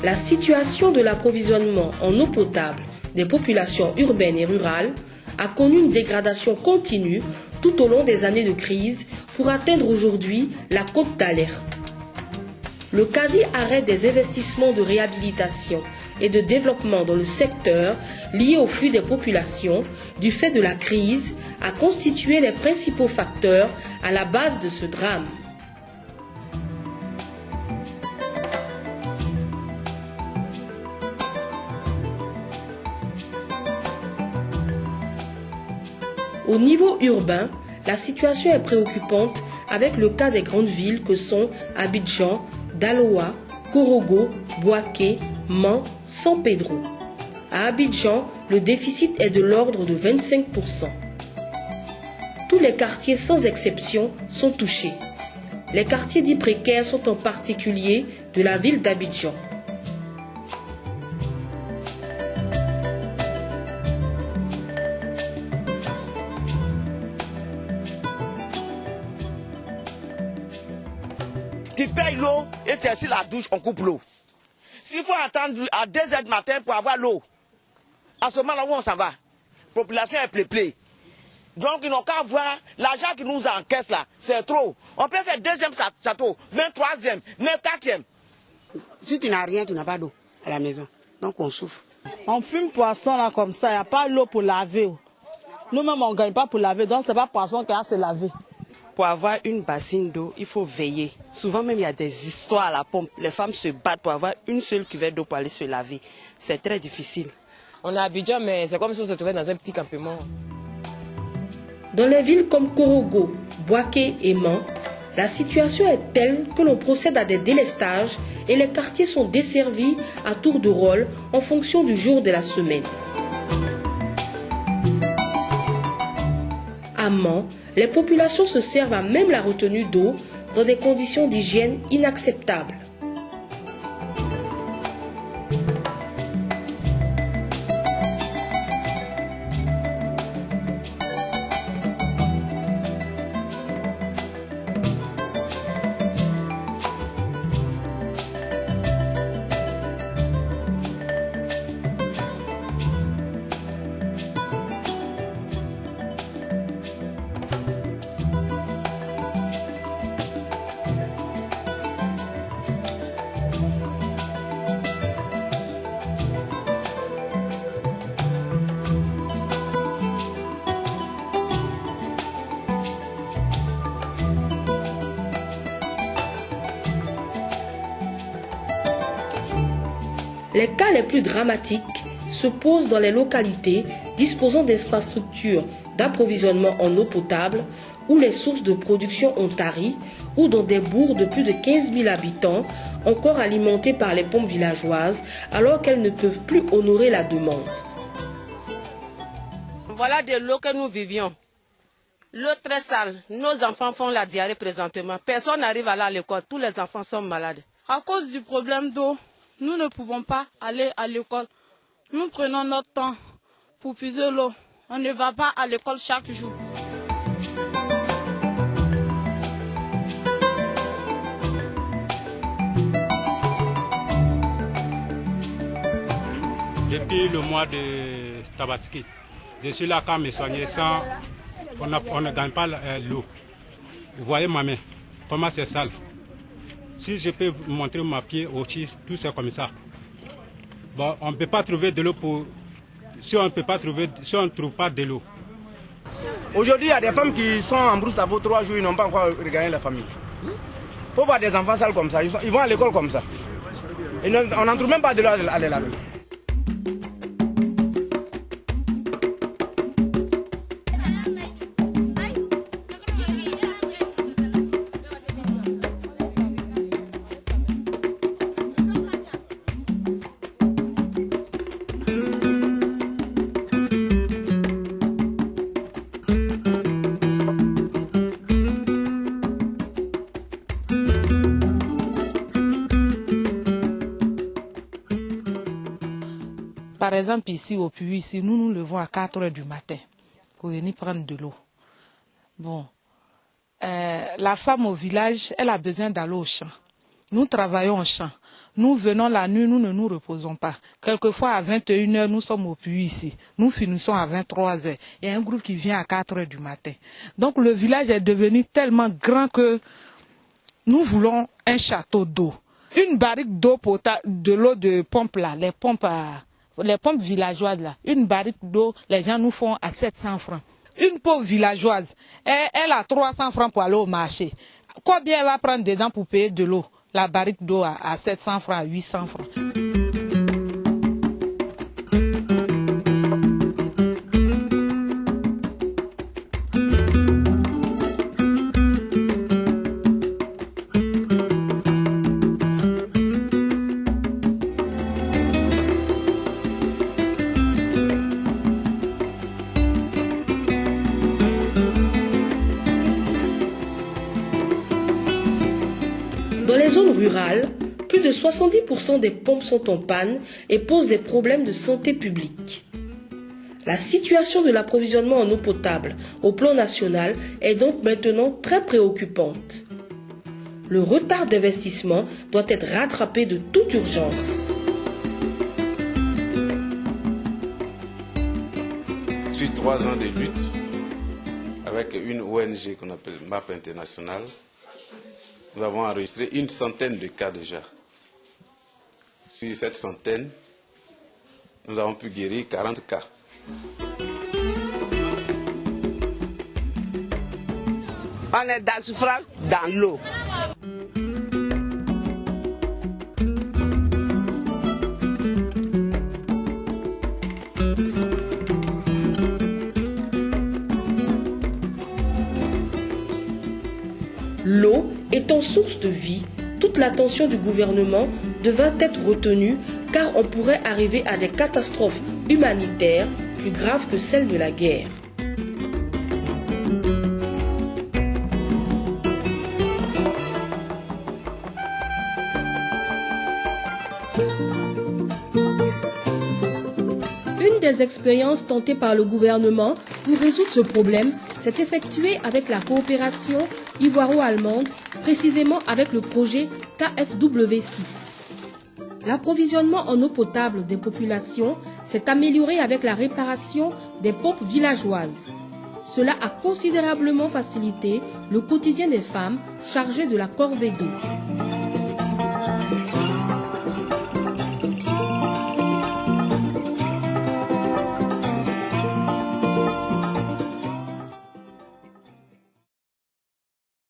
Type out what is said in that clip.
la situation de l'approvisionnement en eau potable des populations urbaines et rurales a connu une dégradation continue tout au long des années de crise pour atteindre aujourd'hui la cote d'alerte. Le quasi-arrêt des investissements de réhabilitation et de développement dans le secteur lié au flux des populations du fait de la crise a constitué les principaux facteurs à la base de ce drame. Au niveau urbain, la situation est préoccupante avec le cas des grandes villes que sont Abidjan, Daloa, Korogo, Bouaké, Mans, San Pedro. À Abidjan, le déficit est de l'ordre de 25%. Tous les quartiers sans exception sont touchés. Les quartiers dits précaires sont en particulier de la ville d'Abidjan. Tu payes l'eau et faire si la douche, on coupe l'eau. S'il faut attendre à 2 h du matin pour avoir l'eau, à ce moment-là où on s'en va, la population est peuplée. Donc ils n'ont qu'à voir l'argent qui nous encaisse là, c'est trop. On peut faire 2e château, même 3e, même 4e. Si tu n'as rien, tu n'as pas d'eau à la maison. Donc on souffre. On fume poisson là comme ça, il n'y a pas l'eau pour laver. Nous-mêmes on ne gagne pas pour laver, donc ce n'est pas poisson qui a à se laver. Pour avoir une bassine d'eau, il faut veiller. Souvent même, il y a des histoires à la pompe. Les femmes se battent pour avoir une seule cuvette d'eau pour aller se laver. C'est très difficile. On est à Abidjan, mais c'est comme si on se trouvait dans un petit campement. Dans les villes comme Korogo, Bouaké et Mans, la situation est telle que l'on procède à des délestages et les quartiers sont desservis à tour de rôle en fonction du jour de la semaine. À Mans, les populations se servent à même la retenue d'eau dans des conditions d'hygiène inacceptables. Les cas les plus dramatiques se posent dans les localités disposant d'infrastructures d'approvisionnement en eau potable où les sources de production ont tari ou dans des bourgs de plus de 15 000 habitants encore alimentés par les pompes villageoises alors qu'elles ne peuvent plus honorer la demande. Voilà de l'eau que nous vivions. L'eau très sale. Nos enfants font la diarrhée présentement. Personne n'arrive à aller à l'école. Tous les enfants sont malades. À cause du problème d'eau, nous ne pouvons pas aller à l'école. Nous prenons notre temps pour puiser l'eau. On ne va pas à l'école chaque jour. Depuis le mois de Tabatski, je suis là quand me soigner sans... On ne gagne pas l'eau. Vous voyez ma main, comment c'est sale. Si je peux vous montrer ma pied aussi, tout c'est comme ça. Bon, on ne peut pas trouver de l'eau pour... Si on ne trouve pas de l'eau. Aujourd'hui, il y a des femmes qui sont en brousse à vos 3 jours, ils n'ont pas encore regagné la famille. Il faut voir des enfants sales comme ça, ils vont à l'école comme ça. Et on n'en trouve même pas de l'eau à les laver. Par exemple, ici au puits, ici, nous nous levons à 4 h du matin pour venir prendre de l'eau. Bon, la femme au village, elle a besoin d'aller au champ. Nous travaillons en champ. Nous venons la nuit, nous ne nous reposons pas. Quelquefois à 21h, nous sommes au puits ici. Nous finissons à 23h. Il y a un groupe qui vient à 4h du matin. Donc le village est devenu tellement grand que nous voulons un château d'eau. Une barrique d'eau potable, de l'eau de pompe là, les pompes villageoises là. Une barrique d'eau, les gens nous font à 700 francs. Une pauvre villageoise, elle a 300 francs pour aller au marché. Combien elle va prendre dedans pour payer de l'eau? La barrique d'eau à 700 francs, à 800 francs. Dans les zones rurales, plus de 70% des pompes sont en panne et posent des problèmes de santé publique. La situation de l'approvisionnement en eau potable au plan national est donc maintenant très préoccupante. Le retard d'investissement doit être rattrapé de toute urgence. Sur 3 ans de lutte avec une ONG qu'on appelle MAP International, nous avons enregistré une centaine de cas déjà. Sur cette centaine, nous avons pu guérir 40 cas. On est dans souffrance dans l'eau. L'eau étant source de vie, toute l'attention du gouvernement devra être retenue car on pourrait arriver à des catastrophes humanitaires plus graves que celles de la guerre. Une des expériences tentées par le gouvernement pour résoudre ce problème s'est effectuée avec la coopération ivoiro-allemande, précisément avec le projet KFW6. L'approvisionnement en eau potable des populations s'est amélioré avec la réparation des pompes villageoises. Cela a considérablement facilité le quotidien des femmes chargées de la corvée d'eau.